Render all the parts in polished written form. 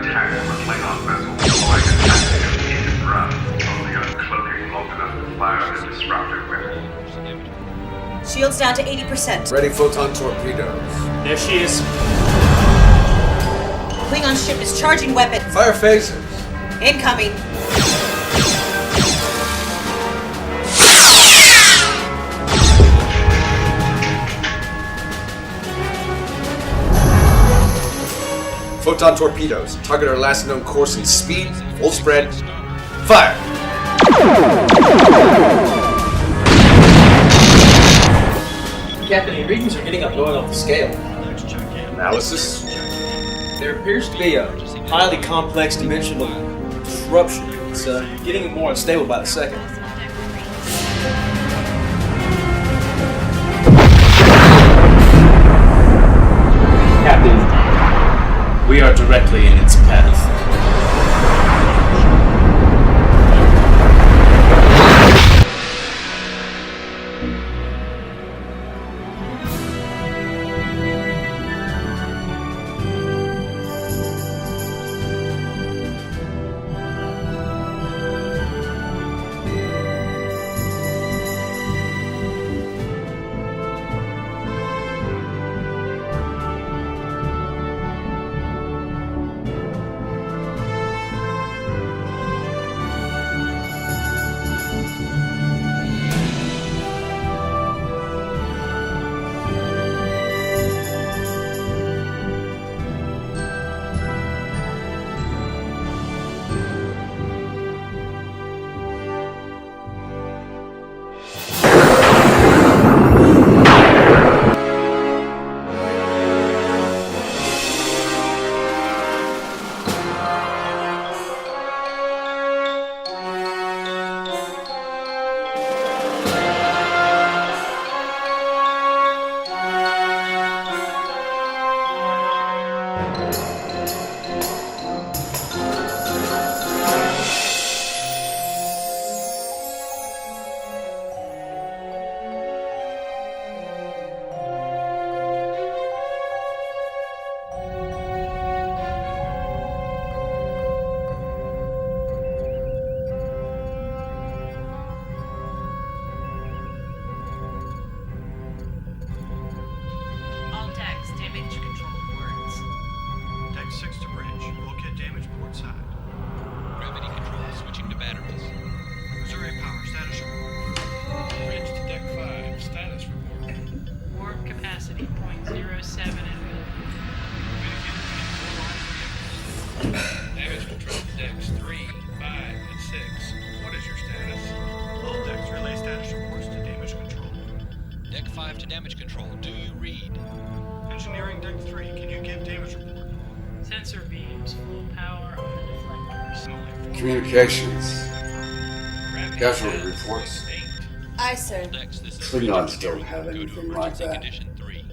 attack from a Klingon vessel deploying a tactic of hit and run, only uncloaking long enough to fire the disruptor weapon. Shields down to 80%. Ready photon torpedoes. There she is. Klingon ship is charging weapons. Fire phasers. Incoming. Photon torpedoes. Target our last known course and speed. Full spread. Fire! Captain, your readings are getting up going off the scale. Analysis. There appears to be a highly complex dimensional disruption. It's getting more unstable by the second. Captain, we are directly in its path. Damage control to decks 3, 5, and 6. What is your status? All decks relay status reports to damage control. Deck 5 to damage control. Do you read? Engineering deck 3, can you give damage report? Sensor beams, full power on the deflectors. Communications. Casualty reports. Aye, sir. Decks, this is Klingons Condition don't have Go to anything like emergency that. Condition 3.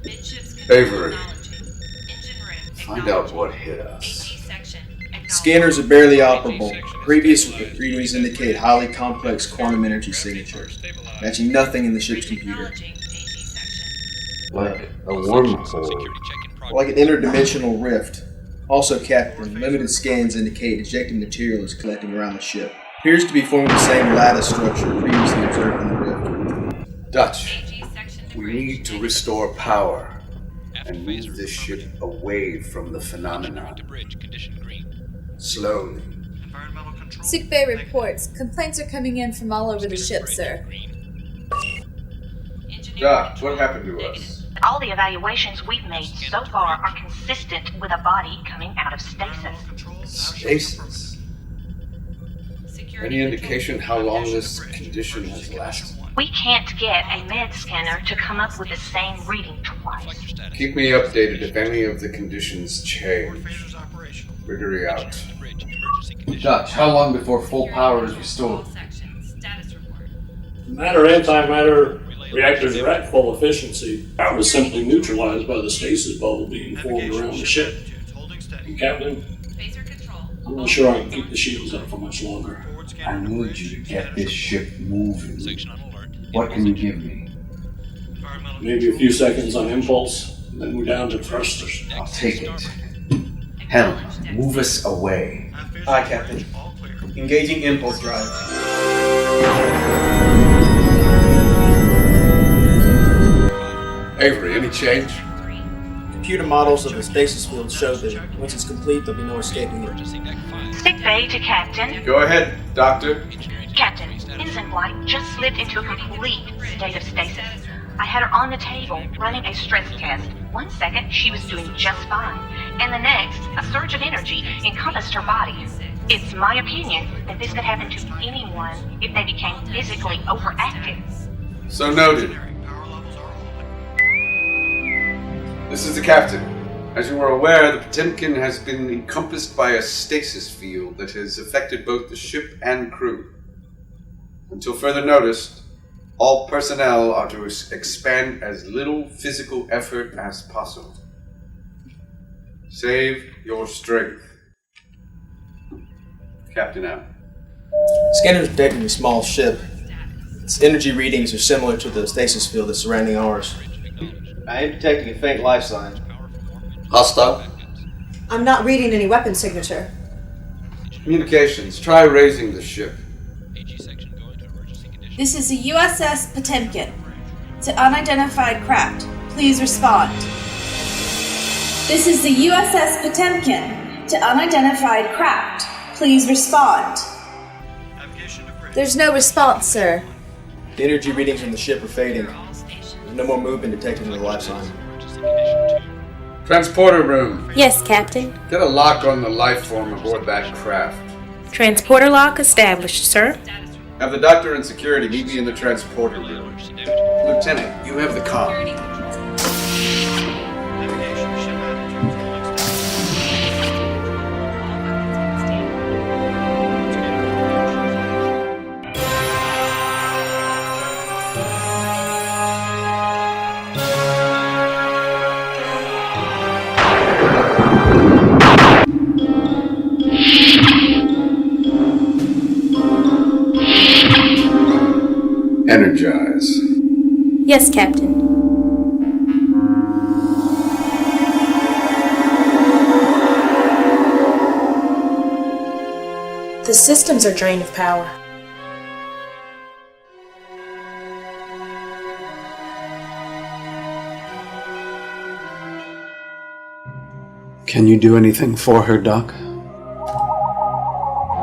Midships Avery. Engine room. Find out what hit us. Scanners are barely operable. Previous readings indicate highly complex quantum energy signature, matching nothing in the ship's computer. Like a wormhole. Security check in progress. Like an interdimensional rift. Also, Captain, limited scans indicate ejected material is collecting around the ship. Appears to be forming the same lattice structure previously observed in the rift. Dutch, we need to restore power and move this ship away from the phenomenon. To bridge. Condition green. Slowly. Environmental control. Sickbay reports. Complaints are coming in from all over the ship, sir. Doc, what happened to us? All the evaluations we've made so far are consistent with a body coming out of stasis. Stasis. Any indication how long this condition has lasted? We can't get a med scanner to come up with the same reading twice. Reflector status. Keep me updated if any of the conditions change. Phasers operational. Riggery out. To bridge. Emergency condition. Dutch, how long before full power is restored? Matter antimatter reactors are at full efficiency. That was simply neutralized by the stasis bubble being formed around the ship. Holding steady. And Captain, I'm not sure I can keep the shields up for much longer. I need you to get this ship moving. Section on alert. What can you give me? Environmental Maybe a few seconds on impulse, and then we're down to thrusters. I'll take it. Hell, Move us away. Aye, Captain. Engaging impulse drive. Avery, any change? Computer models of the stasis field show that once it's complete, there'll be no escaping it. Sick bay to Captain. Go ahead, Doctor. Captain, Ensign White just slipped into a complete state of stasis. I had her on the table running a stress test. 1 second, she was doing just fine. And the next, a surge of energy encompassed her body. It's my opinion that this could happen to anyone if they became physically overactive. So noted. This is the captain. As you are aware, the Potemkin has been encompassed by a stasis field that has affected both the ship and crew. Until further notice, all personnel are to expend as little physical effort as possible. Save your strength. Captain out. Scanner's detecting a small ship. Its energy readings are similar to the stasis field that's surrounding ours. I am detecting a faint life sign. Hostile. I'm not reading any weapon signature. Communications. Try raising the ship. This is the USS Potemkin. To unidentified craft, please respond. This is the USS Potemkin. To unidentified craft, please respond. There's no response, sir. The energy readings from the ship are fading. There's no more movement detected in the life sign. Transporter room. Yes, Captain. Get a lock on the life form aboard that craft. Transporter lock established, sir. Have the doctor and security meet me in the transporter room. Lieutenant, you have the comm. Energize. Yes, Captain. The systems are drained of power. Can you do anything for her, Doc?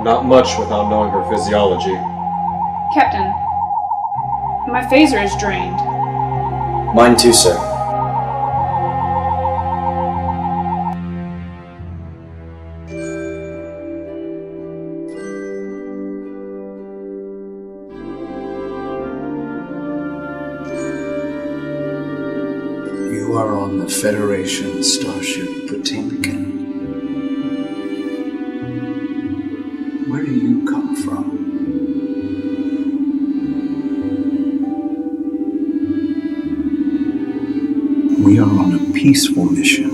Not much without knowing her physiology. Captain, my phaser is drained. Mine too, sir. You are on the Federation starship Potemkin. Where do you come from? We are on a peaceful mission.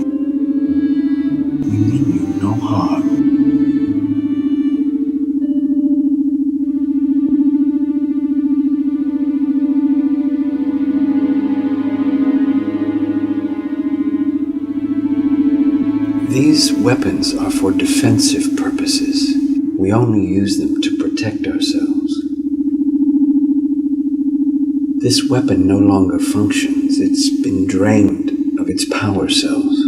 We mean you no harm. These weapons are for defensive purposes. We only use them to protect ourselves. This weapon no longer functions. It's been drained of its power cells.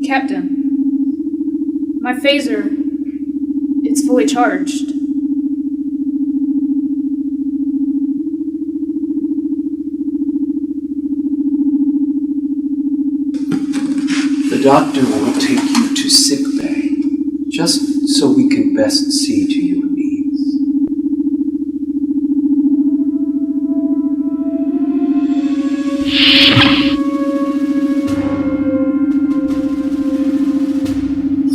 Captain, my phaser, it's fully charged. The doctor will take you to sick bay, just so we can best see to your needs.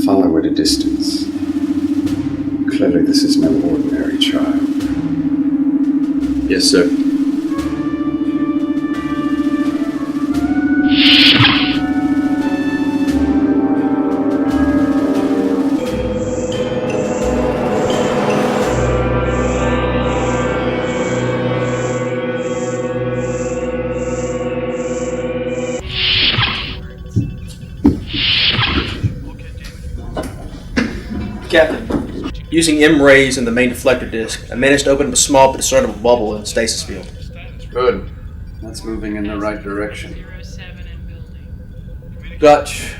Follow at a distance. Clearly this is no ordinary child. Yes, sir. Captain, using M-rays and the main deflector disk, I managed to open up a small but discernible bubble in the stasis field. Good. That's moving in the right direction. Dutch,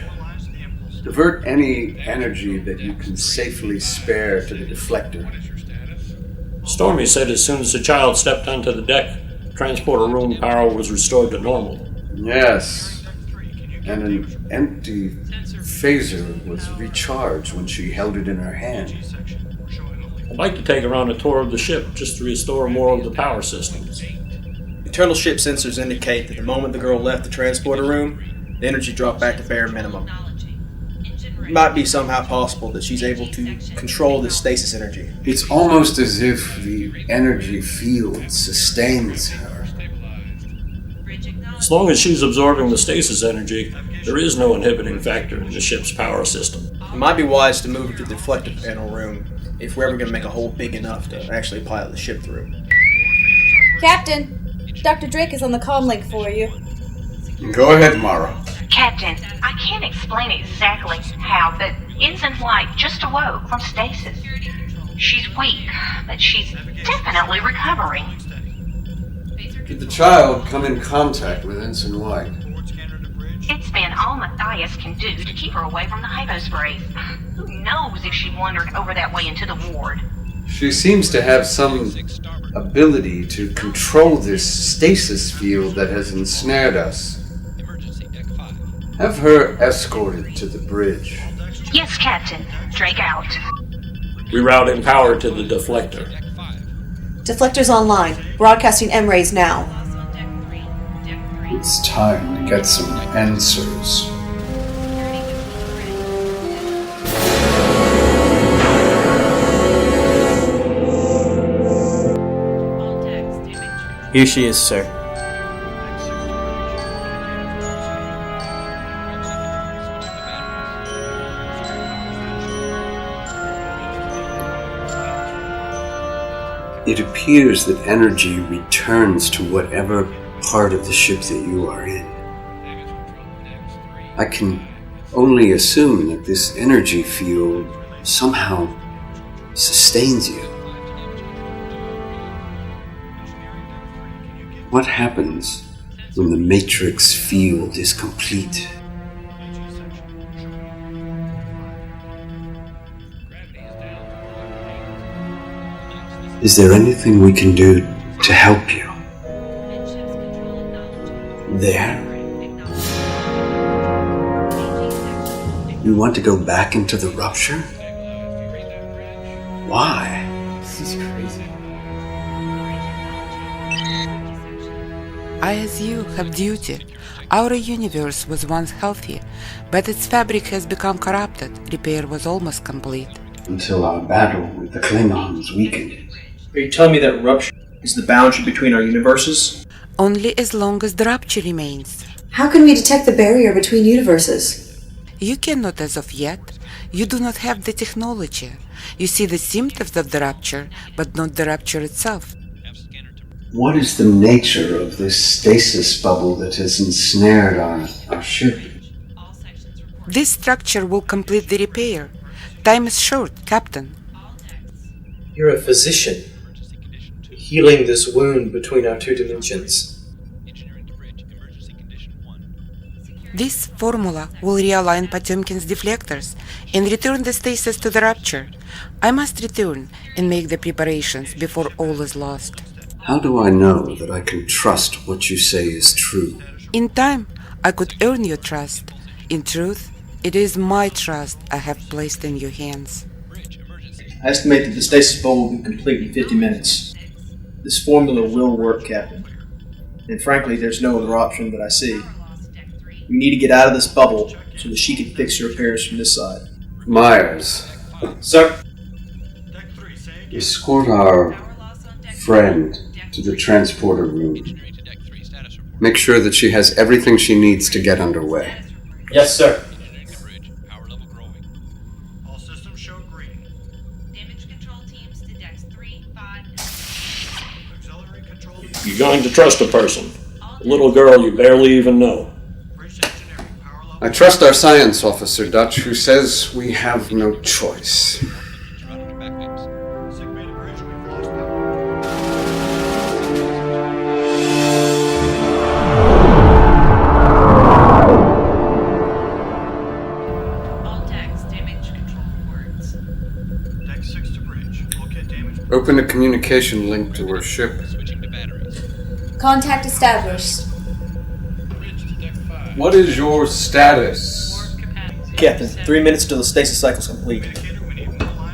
divert any energy that you can safely spare to the deflector. Stormy said as soon as the child stepped onto the deck, transporter room power was restored to normal. Yes. And an empty phaser was recharged when she held it in her hand. I'd like to take her on a tour of the ship just to restore more of the power systems. Internal ship sensors indicate that the moment the girl left the transporter room, the energy dropped back to bare minimum. It might be somehow possible that she's able to control this stasis energy. It's almost as if the energy field sustains her. As long as she's absorbing the stasis energy, there is no inhibiting factor in the ship's power system. It might be wise to move her to the deflector panel room if we're ever going to make a hole big enough to actually pilot the ship through. Captain, Dr. Drake is on the comm link for you. Go ahead, Mara. Captain, I can't explain exactly how, but Ensign White just awoke from stasis. She's weak, but she's definitely recovering. Did the child come in contact with Ensign White? It's been all Matthias can do to keep her away from the hypospace. Who knows if she wandered over that way into the ward? She seems to have some ability to control this stasis field that has ensnared us. Have her escorted to the bridge. Yes, Captain. Drake out. Rerouting power to the deflector. Deflector's online. Broadcasting M-rays now. It's time to get some answers. Here she is, sir. It appears that energy returns to whatever part of the ship that you are in. I can only assume that this energy field somehow sustains you. What happens when the matrix field is complete? Is there anything we can do to help you? There? You want to go back into the rupture? Why? This is crazy. I, as you, have duty. Our universe was once healthy, but its fabric has become corrupted. Repair was almost complete. Until our battle with the Klingons weakened. Are you telling me that rupture is the boundary between our universes? Only as long as the rupture remains. How can we detect the barrier between universes? You cannot as of yet. You do not have the technology. You see the symptoms of the rupture, but not the rupture itself. What is the nature of this stasis bubble that has ensnared our ship? This structure will complete the repair. Time is short, Captain. You're a physician, healing this wound between our two dimensions. This formula will realign Potemkin's deflectors and return the stasis to the rupture. I must return and make the preparations before all is lost. How do I know that I can trust what you say is true? In time, I could earn your trust. In truth, it is my trust I have placed in your hands. I estimate that the stasis bubble will be complete in 50 minutes. This formula will work, Captain. And frankly, there's no other option that I see. We need to get out of this bubble so that she can fix her repairs from this side. Myers. Sir? Escort our friend to the transporter room. Make sure that she has everything she needs to get underway. Yes, sir. All systems show green. Damage control teams to decks 3, 5. Auxiliary control. You're going to trust a person. A little girl you barely even know. I trust our science officer, Dutch, who says we have no choice. Open a communication link to her ship. Contact established. What is your status? Captain, 3 minutes till the stasis cycle's complete.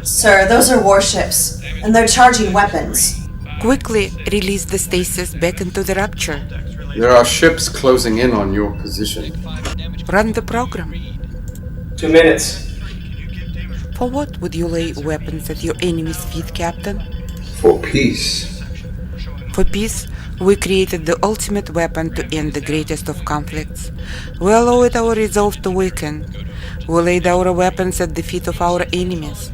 Sir, those are warships, and they're charging weapons. Quickly release the stasis back into the Rapture. There are ships closing in on your position. Run the program. 2 minutes. For what would you lay weapons at your enemy's feet, Captain? For peace. For peace, we created the ultimate weapon to end the greatest of conflicts. We allowed our resolve to weaken. We laid our weapons at the feet of our enemies.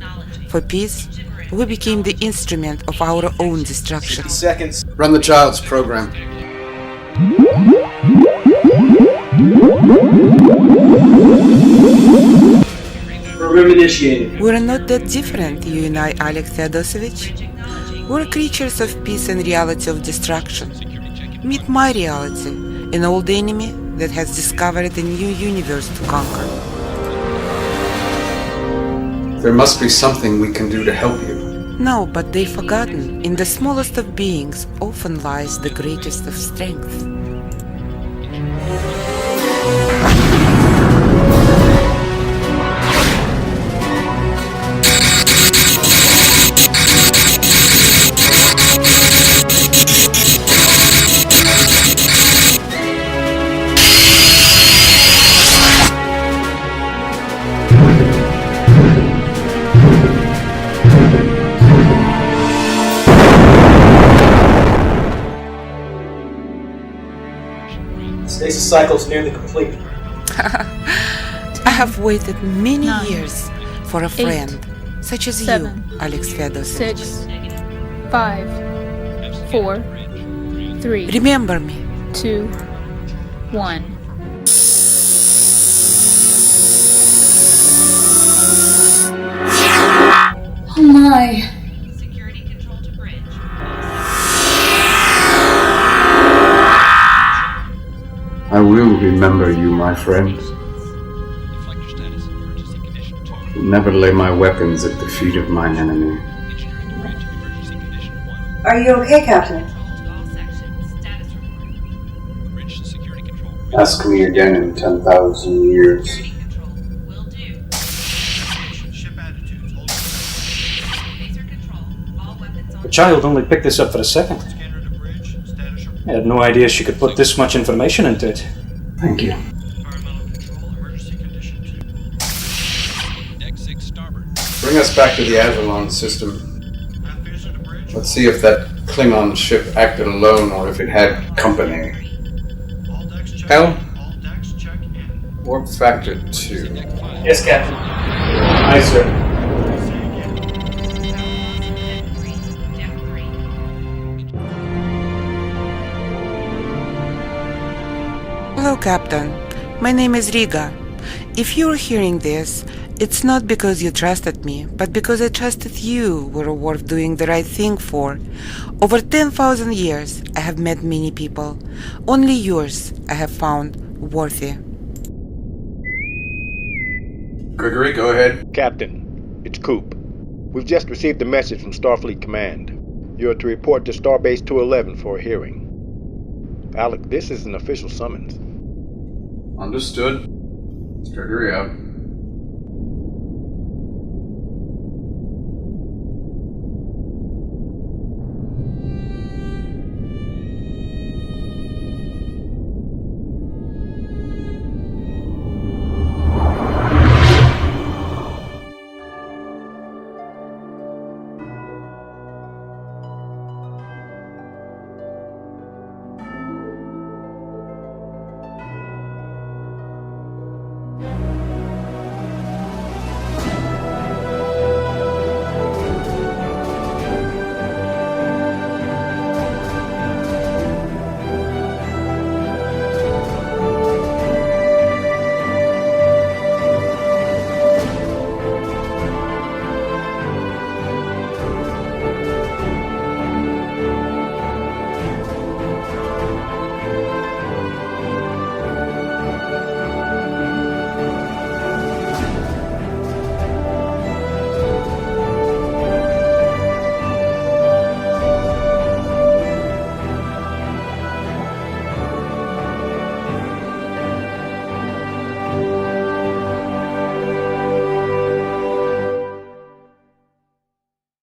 For peace, we became the instrument of our own destruction. Seconds. Run the child's program. Program initiated. We're not that different, you and I, Alex Theodosovich. We're creatures of peace and reality of destruction. Meet my reality, an old enemy that has discovered a new universe to conquer. There must be something we can do to help you. No, but they've forgotten. In the smallest of beings often lies the greatest of strength. Stasis cycle's nearly complete. I have waited many years for a friend such as 7, you, Alex Fedosovich. 6, 5, 4, 3. Remember me. 2, 1. Oh my. I will remember you, my friend. Never lay my weapons at the feet of mine enemy. Are you okay, Captain? Ask me again in 10,000 years. The child only picked this up for a second. I had no idea she could put this much information into it. Thank you. Bring us back to the Avalon system. Let's see if that Klingon ship acted alone or if it had company. Hell? Warp Factor 2. Yes, Captain. Aye, sir. Hello, Captain. My name is Riga. If you're hearing this, it's not because you trusted me, but because I trusted you were worth doing the right thing for. Over 10,000 years, I have met many people. Only yours I have found worthy. Gregory, go ahead. Captain, it's Coop. We've just received a message from Starfleet Command. You're to report to Starbase 211 for a hearing. Alec, this is an official summons. Understood. Gregory out.